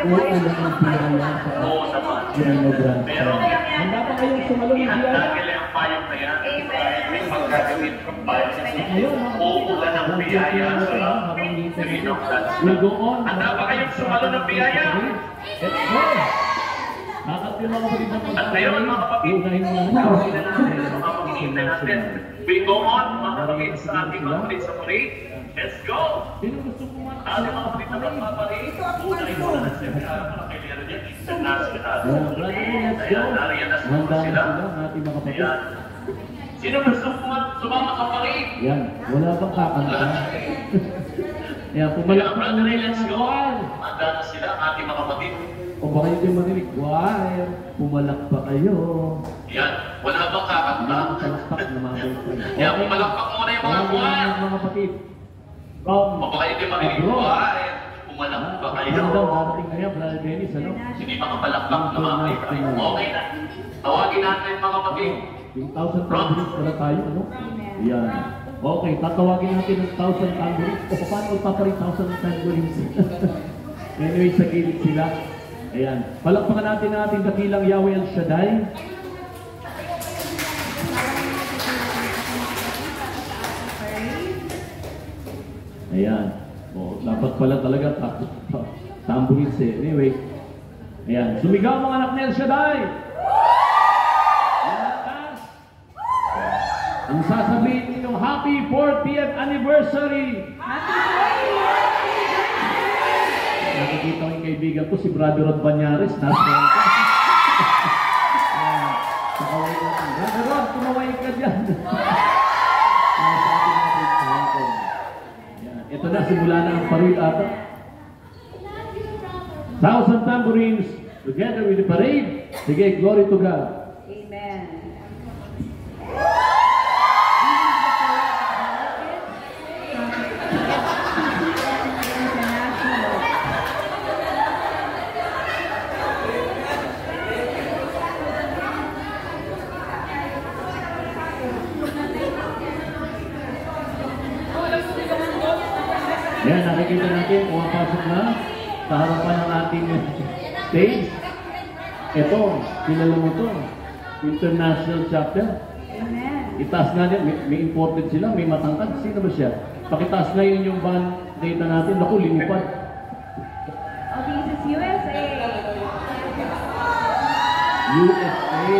uulan ng biyaya sa Oo naman. Quirino Grande. Pero, Handa pa kayong sumalong ng ihanda biyaya? nila yung payong na yan. May pagkagawin ng payong. Ngayon, Uulan ng biyaya sa Quirino Grande. We'll go on. Handa ba kayong sumalo ng biyaya? Let's go! Kakat yung mga kapatid ng At ngayon, mga kapatid, unahin mo na. tawagin na natin ang mga pamilya natin. We go on, mga kapatid, sa ating mga kapatid sa parade. Let's go! Sino gusto kumakas? Ating mga kapatid na magpaparade. Unahin mo na natin ang mga kailangan niya. International. Ayan, brother, let's go. Ayan, nariyan na Handa na sila. sila, ang ating mga kapatid. Ayan. Sino gusto sumama sa parade? Yan, wala bang kakanta? Ayan, pumalak pa Brother, muna let's ng go! choir. Handa na sila, ating mga kapatid. O baka hindi marinig, choir, pumalak pa kayo. Yan, wala bang kakanta? Ang talaspak na mga boyfriend. Yan, pumalakpak muna yung mga buwan. Mga kapatid. From O baka hindi marinig abroad. buwan. Pumalak pa kayo. Ano daw, darating na yan, Brother Dennis, ano? Hindi makapalakpak na mga kaibigan. Okay na. Tawagin natin mga kapatid. Yung 1,000 tambourines pala tayo, ano? Yan. Okay, tatawagin natin ng 1,000 tambourines. O paano pa rin 1,000 tambourines? Anyway, sa gilid sila. Ayan. Palakpakan natin ang ating dakilang Yahweh El Shaddai. Ayan. O, dapat pala talaga tambourines eh. Anyway. Ayan. Sumigaw mga anak ni El Shaddai! Malakas! Ang sasabihin ninyong Happy 40th Anniversary! Nakikita ko yung kaibigan ko, si Brother Rod Banyares, nasa ko. Kumaway natin. Brother Rod, kumaway ka dyan. Nasa ating mga kaibigan ko. Ayan. Ito na, simula na ang parade ata. 1,000 tambourines together with the parade. Sige, glory to God. Amen. Yan, nakikita natin, pumapasok na sa harapan ng ating stage. Ito, kilala mo to, International Chapter. Amen. Itaas nga din, may imported sila, may matangkad. Sino ba siya? Pakitaas na yun yung band data natin. Naku, lumipad. Oh, this is USA. USA.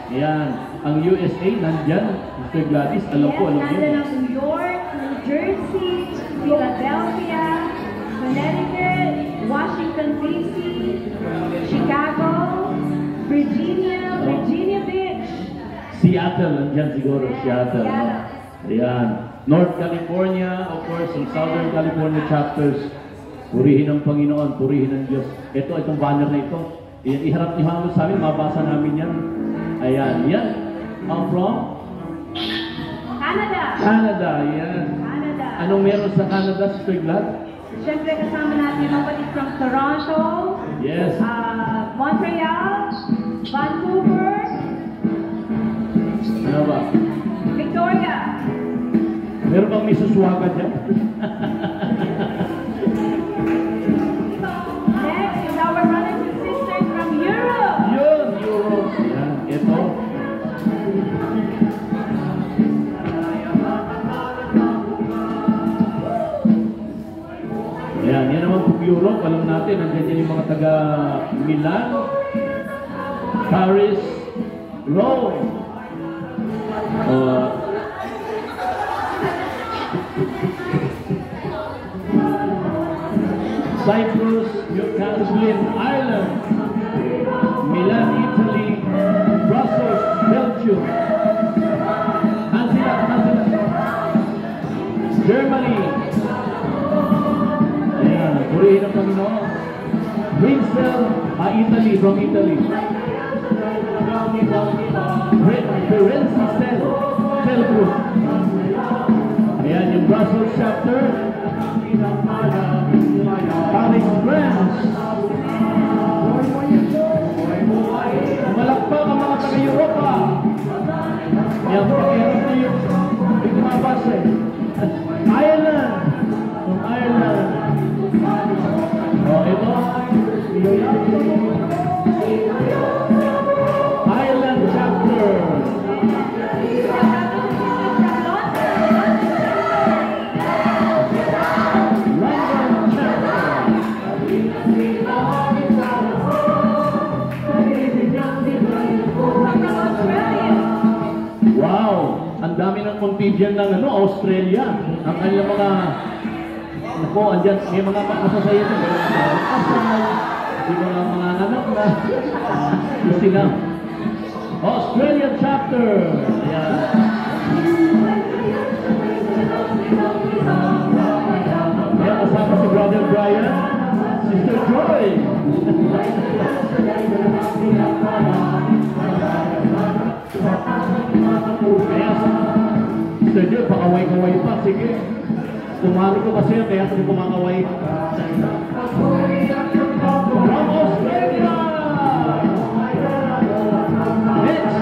Yan. Ang USA, nandyan. Mr. Gladys, alam ko, alam Nandun niyo. ang New York, New Jersey, Philadelphia, Connecticut, Washington DC, Chicago, Virginia Beach. Seattle, nandyan siguro. Seattle. Seattle. Ayan. North California, of course, ang Southern California chapters. Purihin ang Panginoon, purihin ang Diyos. Itong banner na ito. Iharap niyo halos sa amin, mabasa namin yan. Ayan, yan. I'm from? Canada. Canada, yan. Canada. Anong meron sa Canada, Sister Glad? Siyempre kasama natin yung kapatid from Toronto, Yes. Montreal, Vancouver, Ano ba? Victoria. Meron bang Mrs. Waka dyan? Next is our brothers and sisters from Europe. Yun, Europe. Yan, ito. Yan, yan naman po Europe. Alam natin, nandiyan yan yung mga taga Milan, Paris, Rome. Cyprus, Dublin, Ireland, Milan, Italy, Brussels, Belgium, Germany. Ayan, purihin ang Panginoon. Winsel, Italy, from Italy. Firenze, Cell Group. Ayan, yung Brussels chapter. Paris, France. Malakpak ang mga taga-Europa. Yan, pakiharap na yung lumabas eh. Ireland. From Ireland. Oh, ito Australia. Ang kanilang mga ako, andyan, may mga masasaya na. May mga kasal, may mga anak na. Gusto na. Australian chapter. Ayan. Ayan, kasama si Brother Brian, Sister Joy. Kaya Sister Joy, pakaway-kaway pa. Sige. Kumari ko kasi kaya kasi kumakaway. From Australia! Next!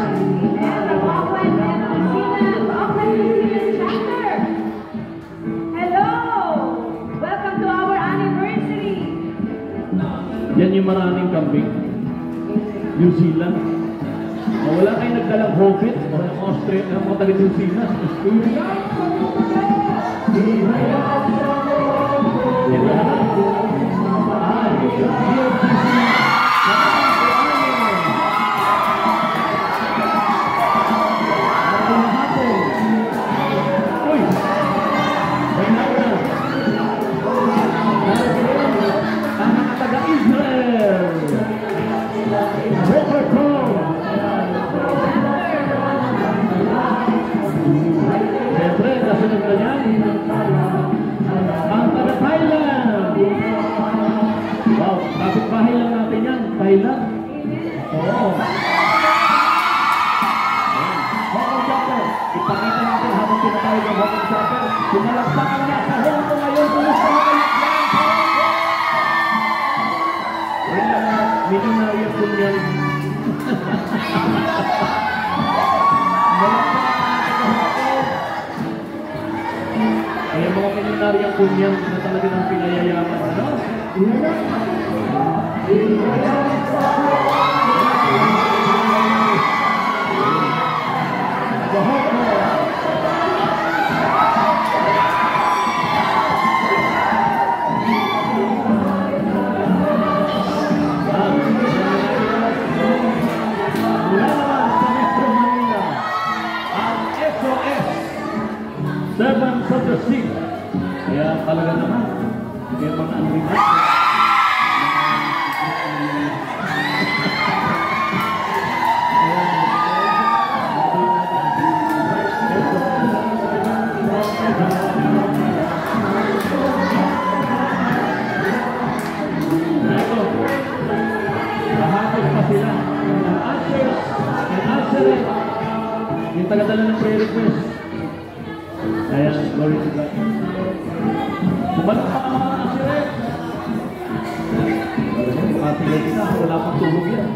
And from Auckland, New Zealand chapter. Hello! Welcome to our anniversary. Yan yung maraming kambing. New Zealand. Wala kayong nagdalang Hobbit o yung Australia, mga taga New Zealand. Thailand. Oo. Hong Chapter. Ipakita natin habang pinatawag ang Hong Chapter. Pumalakpakan niya sa Hong Kong ngayon. Kumusta ang kalakyan? Wala na. Milyonaryo po niyan. Kaya mga milyonaryo po niyan na talaga ng pinayayaman. Ano? Servants of the Sick. Kaya talaga naman. Kaya mga anlimat. Yung tagadala ng prayer request. Kaya, glory to God. Kumalang pa ang mga answer. Matigay na, wala pang tulog yan.